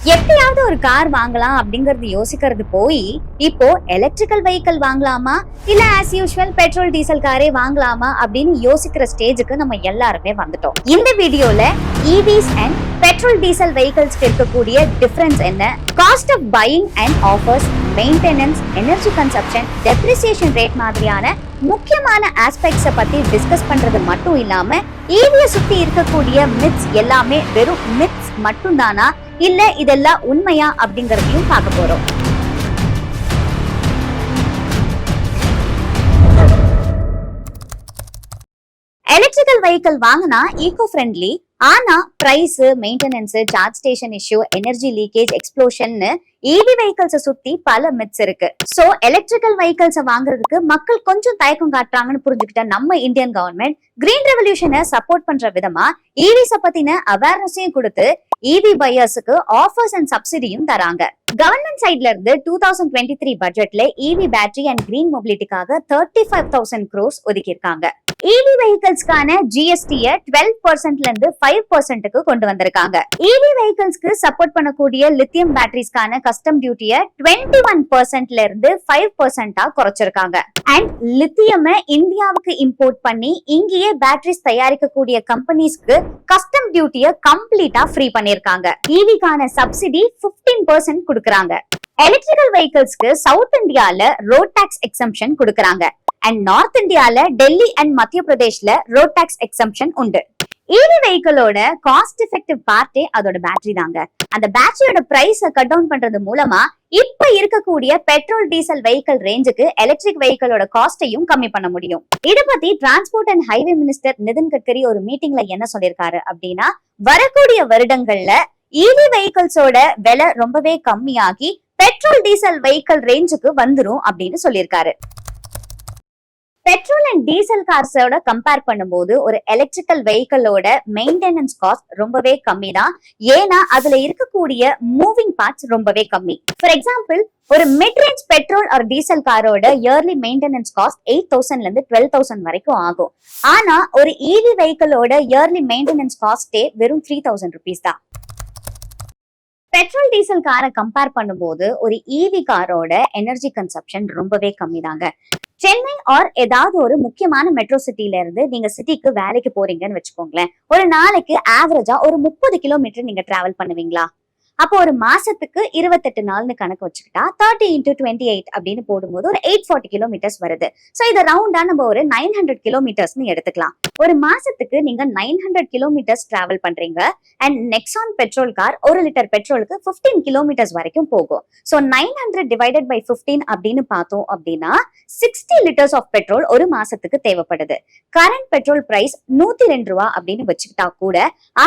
எப்படியாவது ஒரு கார் வாங்கலாம் அப்படிங்கறது யோசிக்கிறது போய் இப்போ எலக்ட்ரிக்கல் வெஹிக்கிள் வாங்கலாமா இல்ல ஆஸ் யூஷுவல் பெட்ரோல் டீசல் காரே வாங்கலாமா அப்படின்னு யோசிக்கிற ஸ்டேஜுக்கு நம்ம எல்லாருமே வந்துட்டோம். இந்த வீடியோல இவிஸ் அண்ட் பெட்ரோல் டீசல் வெஹிக்கிள்ஸ்க்கு இருக்கக்கூடிய டிஃபரன்ஸ் என்ன, cost of buying and offers, maintenance, energy consumption, depreciation rate மாதிரியான முக்கியமான ஆஸ்பெக்ட்ஸை பத்தி டிஸ்கஸ் பண்றது மட்டும் இல்லாம ஈவியை சுத்தி இருக்கக்கூடிய மித்ஸ் எல்லாமே வெறும் மித்ஸ் மட்டும்தானா இல்ல இதெல்லாம் உண்மையா அப்படிங்கறதையும் பார்க்க போறோம். எலக்ட்ரிக்கல் வெஹிக்கிள் வாங்கினா ஈகோ ஃப்ரெண்ட்லி, ஆனா price, maintenance, charge station issue, energy leakage, explosion EV vehicles சுத்தி பல மித்ஸ் இருக்கு. சோ எலக்ட்ரிக்கல் வெஹிக்கிள்ஸ் வாங்குறதுக்கு மக்கள் கொஞ்சம் தயக்கம் காட்டுறாங்கன்னு புரிஞ்சுக்கிட்ட நம்ம இந்தியன் கவர்மெண்ட் கிரீன் ரெவல்யூஷனை சப்போர்ட் பண்ற விதமா இவிஸ் பத்தின அவேர்னஸையும் கொடுத்து இவி பையர்ஸுக்கு ஆஃபர்ஸ் அண்ட் சப்சிடியும் தராங்க. கவர்மெண்ட் சைட்ல இருந்து 2023 பட்ஜெட்ல இவி பேட்டரி அண்ட் கிரீன் மொபிலிட்டிக்காக 35,000 crores ஒதுக்கி இருக்காங்க. இவி வெஹிக்கிள்ஸ்க்கான ஜிஎஸ்டிய 12% இருந்து 5%க்கு கொண்டு வந்திருக்காங்க. இவி வெஹிக்கிள்ஸ்க்கு சப்போர்ட் பண்ணக்கூடிய லித்தியம் பேட்டரிஸ்க்கான கஸ்டம் டியூட்டிய 21% இருந்து 5% குறைச்சிருக்காங்க. அண்ட் லித்தியம் இந்தியாவுக்கு இம்போர்ட் பண்ணி இங்கேயே பேட்டரிஸ் தயாரிக்கக்கூடிய கம்பெனிஸ்க்கு கஸ்டம் டியூட்டிய கம்ப்ளீட்டா ஃப்ரீ பண்ணிருக்காங்க. இவிக்கான சப்சிடி 15% கொடுக்கறாங்க. எலக்ட்ரிக்கல் வெஹிக்கிள்ஸ்க்கு சவுத் இந்தியால ரோட் டாக்ஸ் எக்ஸம்ஷன் கொடுக்கறாங்க. அண்ட் நார்த் இந்தியால டெல்லி அண்ட் மத்திய பிரதேஷ்ல ரோட் டாக்ஸ் எக்ஸம்ஷன் உண்டு. இவி வெஹிக்கிளோட காஸ்ட் எஃபெக்டிவ் பார்ட்டே அதோட பேட்டரி தாங்க. அந்த பேட்டரியோட பிரைஸ கட் டவுன் பண்றது மூலமா இப்ப இருக்கக்கூடிய பெட்ரோல் டீசல் வெஹிக்கிள் ரேஞ்சுக்கு எலக்ட்ரிக் வெஹிக்கிளோட காஸ்டையும் கம்மி பண்ண முடியும். இத பத்தி transport and highway minister Nitin Gadkari ஒரு மீட்டிங்ல என்ன சொல்லிருக்காரு அப்படின்னா, வரக்கூடிய வருடங்கள்ல இவி வெஹிக்கிள்ஸோட விலை ரொம்பவே கம்மியாகி பெட்ரோல் டீசல் வெஹிக்கிள் ரேஞ்சுக்கு வந்துரும் அப்படின்னு சொல்லியிருக்காரு. பெட்ரோல் அண்ட் டீசல் கார்ஸோட கம்பேர் பண்ணும்போது ஒரு எலக்ட்ரிக்கல் வெஹிக்கிளோட மெயின்டெனன்ஸ் காஸ்ட் ரொம்பவே கம்மி தான். ஏன்னா அதுல இருக்கக்கூடிய மூவிங் பார்ட்ஸ் ரொம்பவே கம்மி. ஃபார் எக்ஸாம்பிள், ஒரு mid range petrol R diesel காரோட இயர்லி மெயின்டெனன்ஸ் காஸ்ட் 8,000 இருந்து 12,000 வரைக்கும் ஆகும். ஆனா ஒரு இவி வெஹிக்கிளோட இயர்லி மெயின்டெனன்ஸ் காஸ்டே வெறும் 3,000 rupees தான். பெட்ரோல் டீசல் காரை கம்பேர் பண்ணும்போது ஒரு இவி காரோட எனர்ஜி கன்சப்ஷன் ரொம்பவே கம்மி தாங்க. சென்னை ஆர் ஏதாவது ஒரு முக்கியமான மெட்ரோ சிட்டில இருந்து நீங்க சிட்டிக்கு வேலைக்கு போறீங்கன்னு வச்சுக்கோங்களேன். ஒரு நாளைக்கு ஆவரேஜா ஒரு 30 கிலோமீட்டர் நீங்க டிராவல் பண்ணுவீங்களா? அப்போ ஒரு மாசத்துக்கு 28 நாள்னு கணக்கு வச்சுக்கிட்டா 30 into 28 அப்படின்னு போடும்போது ஒரு 840 கிலோமீட்டர்ஸ் வருது. சோ இதை ரவுண்டா நம்ம ஒரு 900 கிலோமீட்டர்ஸ்னு எடுத்துக்கலாம். ஒரு மாசத்துக்கு நீங்க 900 கிலோமீட்டர்ஸ் டிராவல் பண்றீங்க. And Nexon petrol car 1 litre பெட்ரோலுக்கு 15 கிலோமீட்டர்ஸ் வரைக்கும் போகும். சோ 900 டிவைடட் பை 15 அப்படின்னு பார்த்தோம் அப்படின்னா 60 லிட்டர்ஸ் ஆஃப் பெட்ரோல் ஒரு மாசத்துக்கு தேவைப்படுது. கரண்ட் பெட்ரோல் பிரைஸ் 102 ரூபாய் அப்படின்னு வச்சுக்கிட்டா கூட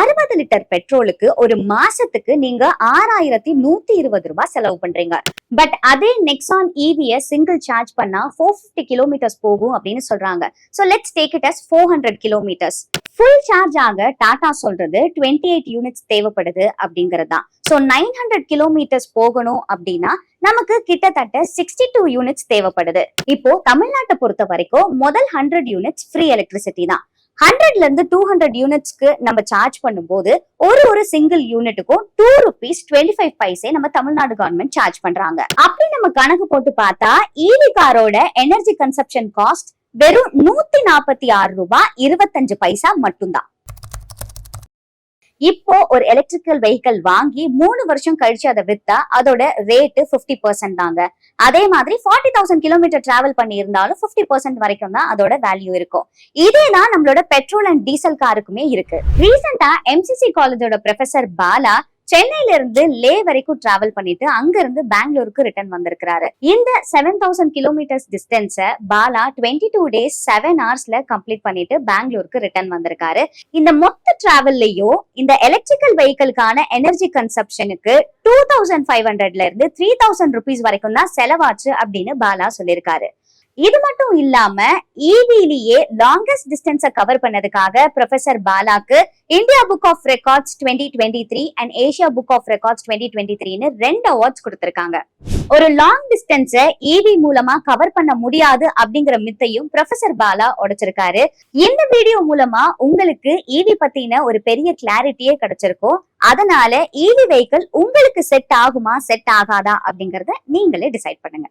60 லிட்டர் பெட்ரோலுக்கு ஒரு மாசத்துக்கு நீங்க 6,120 ரூபாய் செலவு பண்றீங்க. பட் அதே நெக்ஸான் இவிய சிங்கிள் சார்ஜ் பண்ணா 450 கிலோமீட்டர்ஸ் போகும் அப்படின்னு சொல்றாங்க. So let's take it as 400 kilometres. Full charge ஆக டாடா சொல்றது 28 யூனிட்ஸ் தேவைப்படுது அப்படிங்கறதுதான். சோ 900 கிலோமீட்டர்ஸ் போகணும் அப்படின்னா நமக்கு கிட்டத்தட்ட 62 யூனிட்ஸ் தேவைப்படுது. இப்போ தமிழ்நாட்டை பொறுத்த வரைக்கும் முதல் 100 யூனிட்ஸ் ஃப்ரீ எலக்ட்ரிசிட்டி தான். 100ல இருந்து 200 யூனிட்ஸ்க்கு நம்ம சார்ஜ் பண்ணும்போது ஒரு சிங்கிள் யூனிட்டுக்கும் 2 rupees 25 பைசே நம்ம தமிழ்நாடு கவர்மெண்ட் சார்ஜ் பண்றாங்க. அப்படி நம்ம கணக்கு போட்டு பார்த்தா இவி காரோட எனர்ஜி கன்சப்ஷன் காஸ்ட் வெறும் 146 ரூபாய் 25 பைசா மட்டும்தான். இப்போ ஒரு எலக்ட்ரிக்கல் வெஹிக்கிள் வாங்கி 3 வருஷம் கழிச்சு அதை வித்தா அதோட ரேட்டு 50% தாங்க. அதே மாதிரி 40,000 கிலோமீட்டர் டிராவல் பண்ணி இருந்தாலும் 50% வரைக்கும் தான் அதோட வேல்யூ இருக்கும். இதேதான் நம்மளோட பெட்ரோல் அண்ட் டீசல் காருக்குமே இருக்கு. ரீசெண்டா எம்சிசி காலேஜோட ப்ரொஃபசர் பாலா சென்னையில இருந்து லே வரைக்கும் டிராவல் பண்ணிட்டு அங்க இருந்து பெங்களூருக்கு ரிட்டர்ன் வந்திருக்காரு. இந்த 7,000 kilometres distance Bala 22 days 7 hours complete பண்ணிட்டு பெங்களூருக்கு ரிட்டர்ன் வந்திருக்காரு. இந்த மொத்த டிராவல்லையும் இந்த எலக்ட்ரிக்கல் வெஹிக்கிளுக்கான எனர்ஜி கன்சப்ஷனுக்கு 2,500ல இருந்து 3,000 rupees வரைக்கும் தான் செலவாச்சு அப்படின்னு பாலா சொல்லியிருக்காரு. இது மட்டும் இல்லாம ஈவிலேயே லாங்கஸ்ட் டிஸ்டன்ஸ கவர் பண்ணதுக்காக ப்ரொஃபசர் பாலாக்கு India book of records 2023 and Asia book of records 2023ன்னு 2 அவார்ட்ஸ் கொடுத்திருக்காங்க. ஒரு லாங் டிஸ்டன்ஸ ஈவி மூலமா கவர் பண்ண முடியாது அப்படிங்கிற மித்தையும் ப்ரொஃபசர் பாலா உடைச்சிருக்காரு. இந்த வீடியோ மூலமா உங்களுக்கு ஈவி பத்தின ஒரு பெரிய கிளாரிட்டியே கிடைச்சிருக்கும். அதனால ஈவி வெஹிக்கிள் உங்களுக்கு செட் ஆகுமா செட் ஆகாதா அப்படிங்கறத நீங்களே டிசைட் பண்ணுங்க.